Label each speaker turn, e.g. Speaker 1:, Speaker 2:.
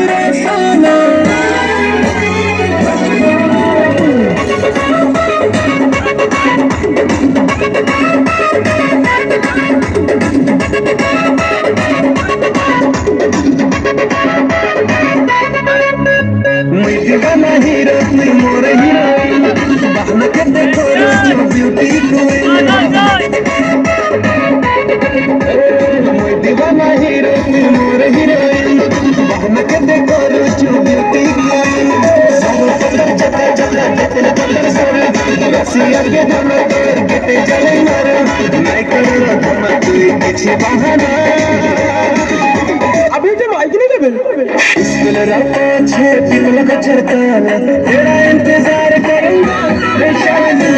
Speaker 1: रे सोना मैं दीवाना हीरो तुई मोर हीरोइन बहना के देखो रो ब्यूटी क्वीन मैं दीवाना हीरो तुई मोर हीरोइन बहना के देखो रो ब्यूटी क्वीन सब पता चला चला जितने पता सर रसिया के धमा कर गेटे चले मार मैं करो धमा तुई किछि बहाना अभी जो माइक नहीं देबे स्कूल रात छे पिपल का छरकाना तेरा इंतजार करूंगा बेशानी